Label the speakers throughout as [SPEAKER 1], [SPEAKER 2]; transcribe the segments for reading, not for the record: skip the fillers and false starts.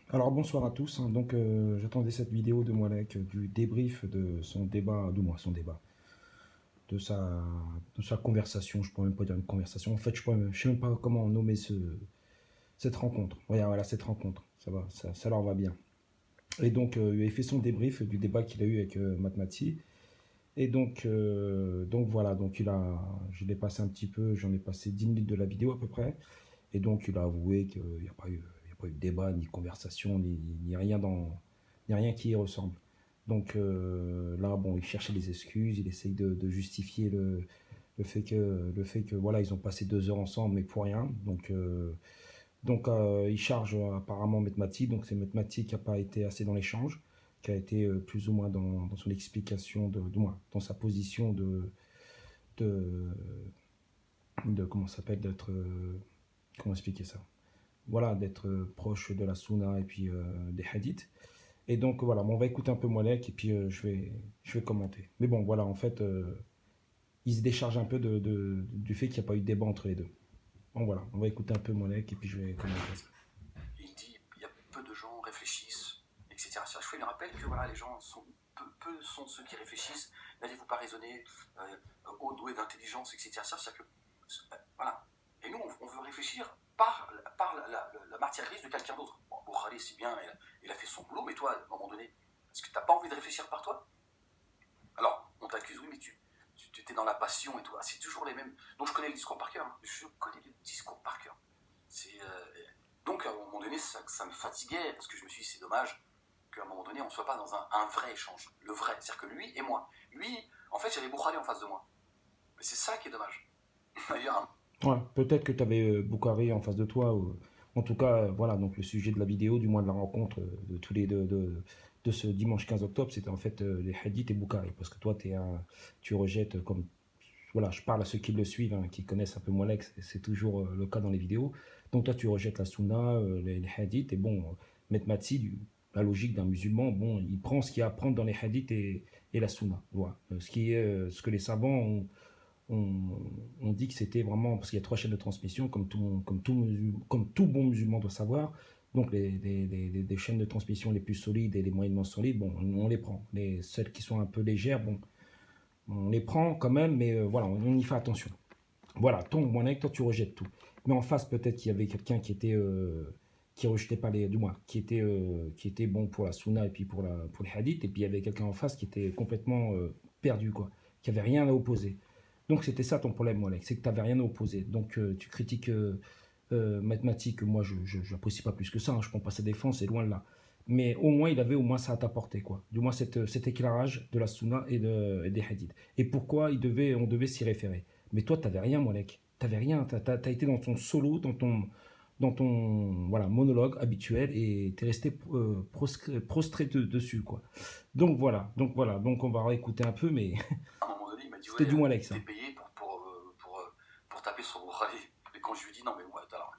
[SPEAKER 1] Alors bonsoir à tous, hein. Donc j'attendais cette vidéo de Moalek, du débrief de son débat, du moins son débat, de sa, de sa conversation. Je pourrais même pas dire une conversation. En fait, je sais même pas comment nommer cette rencontre. Voilà, cette rencontre. Ça va, ça leur va bien. Et donc il a fait son débrief du débat qu'il a eu avec Matmati. Et donc voilà, donc je l'ai passé un petit peu, j'en ai passé 10 minutes de la vidéo à peu près. Et donc il a avoué qu'il n'y a pas eu, il y a pas eu de débat, ni conversation, ni rien ni rien qui y ressemble. Donc là, bon, il cherchait des excuses, il essaye de justifier le fait que voilà, ils ont passé 2 heures ensemble, mais pour rien. Donc il charge apparemment Metmati, donc c'est Metmati qui n'a pas été assez dans l'échange, qui a été plus ou moins dans son explication, de moins, dans sa position de, comment ça s'appelle, d'être, comment expliquer ça, voilà, d'être proche de la Sunna et puis des hadiths. Et donc voilà, bon, on va écouter un peu Molek et puis je vais commenter. Mais bon, voilà, en fait, il se décharge un peu du fait qu'il n'y a pas eu de débat entre les deux. Bon, voilà, on va écouter un peu Molek et puis je vais commenter ça.
[SPEAKER 2] Il dit il y a peu de gens réfléchissent, etc. Je fais le rappel que voilà, les gens sont peu sont ceux qui réfléchissent. N'allez-vous pas raisonner au doué d'intelligence, etc. C'est-à-dire que voilà. Et nous, on veut réfléchir par la matière grise de quelqu'un d'autre. Bon, Bukhari, c'est bien, il a fait son boulot, mais toi, à un moment donné, est-ce que tu n'as pas envie de réfléchir par toi? Alors, on t'accuse, oui, mais tu étais dans la passion et tout. Ah, c'est toujours les mêmes. Donc, je connais le discours par cœur. Hein. Je connais le discours par cœur. C'est. Donc, à un moment donné, ça me fatiguait, parce que je me suis dit, c'est dommage qu'à un moment donné, on ne soit pas dans un vrai échange. Le vrai. C'est-à-dire que lui et moi. Lui, en fait, j'avais Boukhari en face de moi. Mais c'est ça qui est dommage. D'ailleurs,
[SPEAKER 1] Ouais, peut-être que tu avais Boukari en face de toi. En tout cas, voilà, donc le sujet de la vidéo, du moins de la rencontre de tous les deux de ce dimanche 15 octobre, c'était en fait les hadiths et Boukari. Parce que toi, tu rejettes comme. Voilà, je parle à ceux qui le suivent, hein, qui connaissent un peu moins l'ex, c'est toujours le cas dans les vidéos. Donc toi, tu rejettes la sunna, les hadiths, et bon, Metmati, la logique d'un musulman, bon, il prend ce qu'il y a à prendre dans les hadiths et la sunna. Voilà. Ce que les savants ont, ont dit que c'était vraiment, parce qu'il y a 3 chaînes de transmission, comme tout bon musulman doit savoir. Donc des chaînes de transmission les plus solides et les moyennement solides, bon, on les prend. Celles qui sont un peu légères, bon, on les prend quand même, mais voilà, on y fait attention. Voilà, ton Monek, toi tu rejettes tout. Mais en face, peut-être qu'il y avait quelqu'un qui rejetait pas du moins, qui était bon pour la sunna et puis pour les hadiths, et puis il y avait quelqu'un en face qui était complètement perdu, quoi, qui avait rien à opposer. Donc c'était ça ton problème, Monek, c'est que tu n'avais rien à opposer. Donc tu critiques mathématiques, moi je n'apprécie pas plus que ça, hein, je ne prends pas sa défense, c'est loin de là. Mais au moins, il avait au moins ça à t'apporter, quoi. Du moins, cet éclairage de la sunna et des hadiths. Et pourquoi on devait s'y référer. Mais toi, t'avais rien, Molek. T'avais rien. T'as été dans ton solo, dans ton voilà, monologue habituel et t'es resté prostré dessus, quoi. Donc on va réécouter un peu, mais
[SPEAKER 2] à un moment donné, il m'a dit,
[SPEAKER 1] c'était
[SPEAKER 2] ouais,
[SPEAKER 1] du Molek, ça.
[SPEAKER 2] t'es payé pour taper sur Boukhari. Et quand je lui dis, non, mais ouais, alors,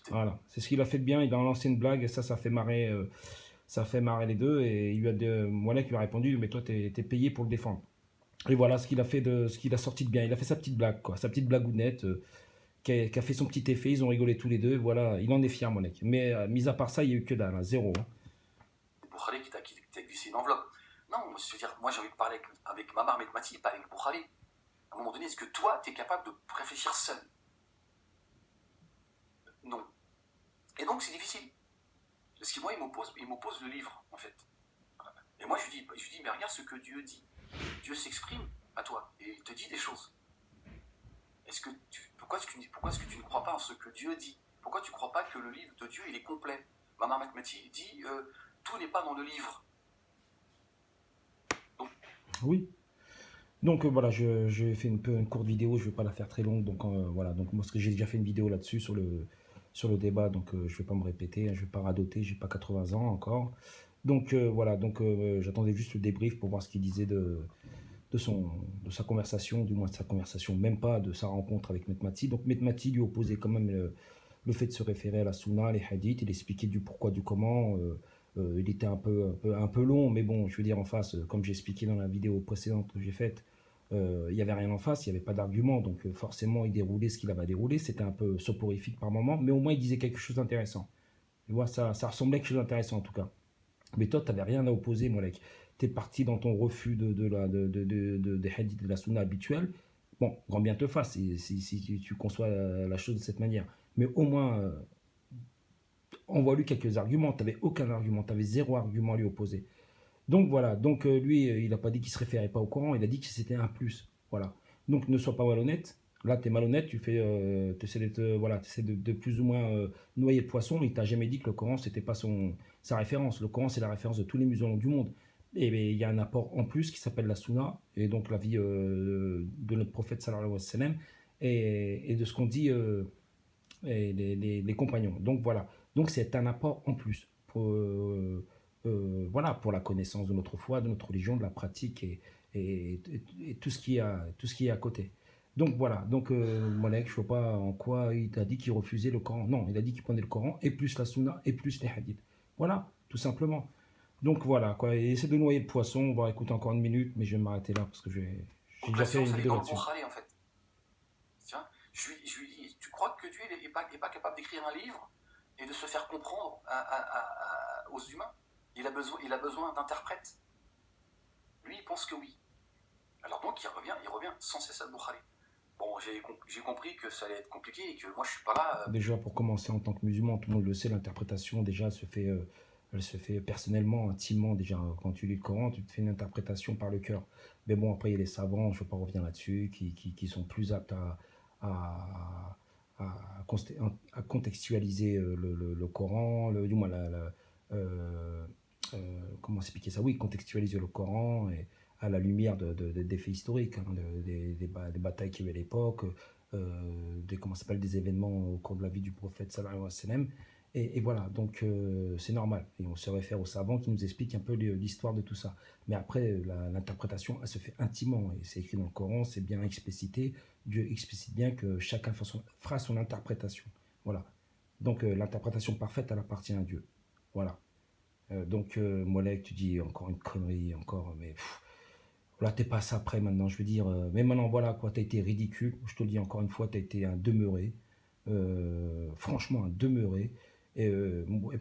[SPEAKER 1] Voilà, c'est ce qu'il a fait de bien. Il a lancé une blague et ça fait marrer les deux. Et Molek lui a répondu, mais toi, t'es payé pour le défendre. Et voilà ce qu'il a sorti de bien. Il a fait sa petite blague, quoi, sa petite blagounette. Qui a fait son petit effet, ils ont rigolé tous les deux, voilà, il en est fier, mon mec. Mais mis à part ça, il n'y a eu que dalle, hein, zéro, hein.
[SPEAKER 2] Boukhari qui t'a glissé une enveloppe. Non, je veux dire, moi j'ai envie de parler avec Mamar Mekmati, pas avec Boukhari. À un moment donné, est-ce que toi, tu es capable de réfléchir seul? Non. Et donc, c'est difficile. Parce que moi, il m'oppose le livre, en fait. Et moi, je lui dis, mais regarde ce que Dieu dit. Dieu s'exprime à toi et il te dit des choses. Pourquoi est-ce que tu ne crois pas en ce que Dieu dit? Pourquoi tu ne crois pas que le livre de Dieu, il est complet? Mamar Mekmati dit, tout n'est pas dans le livre. Donc,
[SPEAKER 1] Oui. Donc voilà, j'ai fait une courte vidéo, je ne vais pas la faire très longue. Donc voilà, donc moi, parce que j'ai déjà fait une vidéo là-dessus sur le débat, donc je ne vais pas me répéter, hein, je ne vais pas radoter, j'ai pas 80 ans encore. Donc voilà, donc j'attendais juste le débrief pour voir ce qu'il disait de, son, de sa conversation, du moins de sa conversation, même pas de sa rencontre avec Metmati. Donc Metmati lui opposait quand même le fait de se référer à la sunna, les hadiths, il expliquait du pourquoi, du comment. Il était un peu long, mais bon, je veux dire, en face, comme j'ai expliqué dans la vidéo précédente que j'ai faite, il n'y avait rien en face, il n'y avait pas d'argument, donc forcément, il déroulait ce qu'il avait à dérouler. C'était un peu soporifique par moment, mais au moins, il disait quelque chose d'intéressant. Tu vois, ça ressemblait à quelque chose d'intéressant en tout cas. Mais toi, tu n'avais rien à opposer, Molek. Tu es parti dans ton refus des hadiths de la sunna habituelle. Bon, grand bien te fasse si tu conçois la chose de cette manière. Mais au moins, envoie-lui quelques arguments. Tu n'avais aucun argument, tu avais zéro argument à lui opposer. Donc voilà, donc lui, il n'a pas dit qu'il se référait pas au Coran, il a dit que c'était un plus. Voilà. Donc ne sois pas malhonnête. Là, tu es malhonnête, tu essaies, voilà, de plus ou moins noyer le poisson. Il t'a jamais dit que le Coran, c'était pas sa référence. Le Coran, c'est la référence de tous les musulmans du monde. Et mais, il y a un apport en plus qui s'appelle la Sunna, et donc la vie de notre prophète sallallahu alayhi wa sallam, et de ce qu'on dit et les compagnons. Donc voilà. Donc c'est un apport en plus pour, voilà, pour la connaissance de notre foi, de notre religion, de la pratique et tout ce qui est à côté. Donc voilà, donc Molek, je ne sais pas en quoi il t'a dit qu'il refusait le Coran. Non, il a dit qu'il prenait le Coran et plus la Sunna et plus les hadiths. Voilà, tout simplement. Donc voilà, quoi. Et essaie de noyer le poisson. On va écouter encore une minute, mais je vais m'arrêter là parce que j'ai
[SPEAKER 2] Donc
[SPEAKER 1] déjà
[SPEAKER 2] la
[SPEAKER 1] fait
[SPEAKER 2] science,
[SPEAKER 1] une
[SPEAKER 2] elle est
[SPEAKER 1] vidéo
[SPEAKER 2] dans le
[SPEAKER 1] là-dessus.
[SPEAKER 2] Bukhari, en fait. Tiens, je lui dis, tu crois que Dieu est pas capable d'écrire un livre et de se faire comprendre aux humains? Il a besoin d'interprètes. Lui, il pense que oui. Alors donc, il revient sans cesse à Bukhari. Bon, j'ai compris que ça allait être compliqué et que moi, je suis pas là.
[SPEAKER 1] Déjà, pour commencer, en tant que musulman, tout le monde le sait, l'interprétation, déjà, elle se fait personnellement, intimement. Déjà, quand tu lis le Coran, tu te fais une interprétation par le cœur. Mais bon, après, il y a les savants, je ne veux pas revenir là-dessus, qui sont plus aptes à, à contextualiser le Coran, du moins, comment expliquer ça? Oui, contextualiser le Coran et à la lumière des faits historiques, hein, des batailles qu'il y avait à l'époque, comment s'appelle, des événements au cours de la vie du prophète sallallahu alayhi wa sallam. Et voilà, donc c'est normal. Et on se réfère aux savants qui nous expliquent un peu l'histoire de tout ça. Mais après, l'interprétation, elle se fait intimement. Et c'est écrit dans le Coran, c'est bien explicité. Dieu explicite bien que chacun fera son interprétation. Voilà. Donc l'interprétation parfaite, elle appartient à Dieu. Voilà. Donc, Molek, tu dis encore une connerie, encore, mais là, t'es passé après maintenant, je veux dire. Mais maintenant, voilà, quoi, t'as été ridicule. Je te le dis encore une fois, t'as été un demeuré. Franchement, un demeuré. Et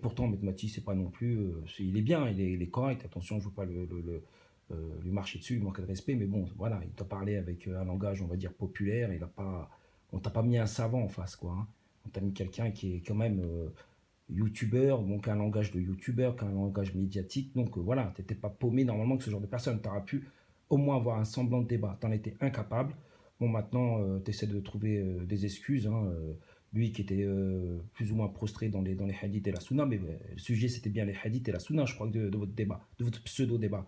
[SPEAKER 1] pourtant, Maître Mati, c'est pas non plus. Il est bien, il est correct. Attention, je veux pas lui marcher dessus, lui manquer de respect. Mais bon, voilà, il t'a parlé avec un langage, on va dire, populaire. On t'a pas mis un savant en face, quoi, hein. On t'a mis quelqu'un qui est quand même youtubeur, donc un langage de youtubeur, qu'un langage médiatique. Donc voilà, t'étais pas paumé normalement que ce genre de personne. Tu auras pu au moins avoir un semblant de débat. Tu en étais incapable. Bon, maintenant, tu essaies de trouver des excuses, hein, lui qui était plus ou moins prostré dans les hadiths et la sunna, mais le sujet c'était bien les hadiths et la sunna, je crois, de votre débat, de votre pseudo-débat.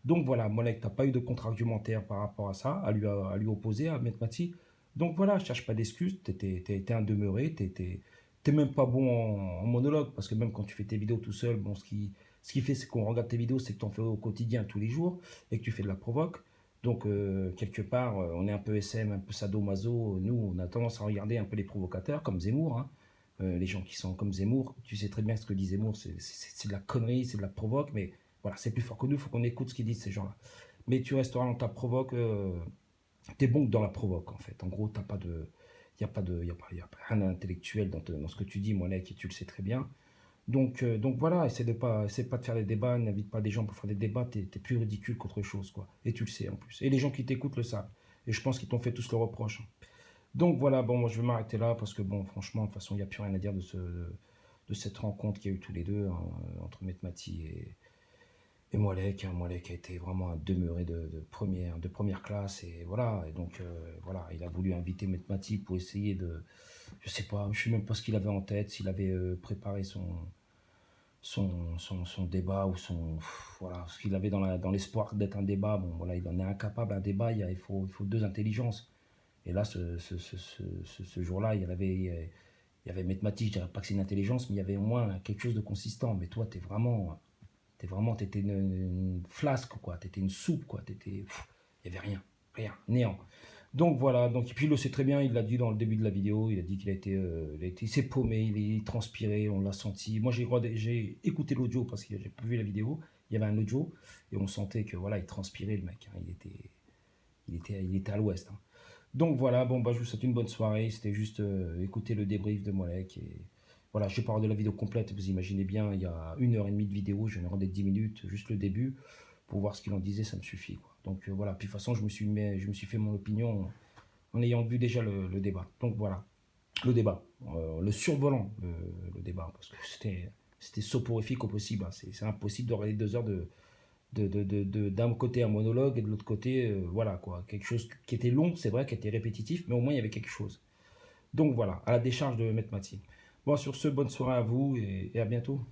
[SPEAKER 1] Donc voilà, Molek, tu n'as pas eu de contre-argumentaire par rapport à ça, à lui opposer, à Maître Mati. Donc voilà, cherche pas d'excuses, tu étais un demeuré, t'es même pas bon en monologue, parce que même quand tu fais tes vidéos tout seul, bon, ce qui fait, c'est qu'on regarde tes vidéos, c'est que tu en fais au quotidien, tous les jours, et que tu fais de la provoque. Donc, quelque part, on est un peu SM, un peu sadomaso. Nous, on a tendance à regarder un peu les provocateurs, comme Zemmour, hein. Les gens qui sont comme Zemmour. Tu sais très bien ce que dit Zemmour, c'est de la connerie, c'est de la provoque, mais voilà, c'est plus fort que nous, il faut qu'on écoute ce qu'ils disent, ces gens-là. Mais tu resteras dans ta provoque, t'es bon que dans la provoque, en fait. En gros, t'as pas de. Il n'y a, pas de, y a pas rien d'intellectuel dans ce que tu dis, Monek, et tu le sais très bien. Donc voilà, essaie pas de faire des débats, n'invite pas des gens pour faire des débats, t'es plus ridicule qu'autre chose, quoi. Et tu le sais en plus. Et les gens qui t'écoutent le savent. Et je pense qu'ils t'ont fait tous le reproche, hein. Donc voilà, bon, moi je vais m'arrêter là parce que, bon, franchement, de toute façon, il n'y a plus rien à dire de cette rencontre qu'il y a eu tous les deux, hein, entre Metmati et Moalek, hein. Moalek a été vraiment un demeuré de première classe. Et voilà, et donc voilà, il a voulu inviter Metmati pour essayer de. Je sais pas, je sais même pas ce qu'il avait en tête, s'il avait préparé son débat ou voilà, ce qu'il avait dans l'espoir d'être un débat. Bon, voilà, il en est incapable. Un débat, il faut deux intelligences. Et là, ce jour-là, il y avait Metmati, je dirais pas que c'est une intelligence, mais il y avait au moins quelque chose de consistant. Mais toi, t'étais une flasque, quoi. T'étais une soupe, quoi. Il y avait rien, néant. Donc voilà, donc, et puis il le sait très bien, il l'a dit dans le début de la vidéo, il a dit il s'est paumé, il transpirait, on l'a senti. Moi j'ai écouté l'audio parce que j'ai pas vu la vidéo, il y avait un audio et on sentait que voilà, il transpirait le mec, hein. Il était à l'ouest, hein. Donc voilà, bon bah je vous souhaite une bonne soirée, c'était juste écouter le débrief de Molek Voilà, je parle de la vidéo complète, vous imaginez bien, il y a 1 heure et demie de vidéo, j'en ai regardé 10 minutes, juste le début, pour voir ce qu'il en disait, ça me suffit, quoi. Donc voilà, puis de toute façon, je me suis fait mon opinion en ayant vu déjà le débat. Donc voilà, le débat, le survolant, le débat, parce que c'était soporifique au possible, hein. C'est impossible de regarder 2 heures d'un côté un monologue et de l'autre côté, voilà quoi, quelque chose qui était long, c'est vrai, qui était répétitif, mais au moins il y avait quelque chose. Donc voilà, à la décharge de Maître Mathilde. Bon, sur ce, bonne soirée à vous et à bientôt.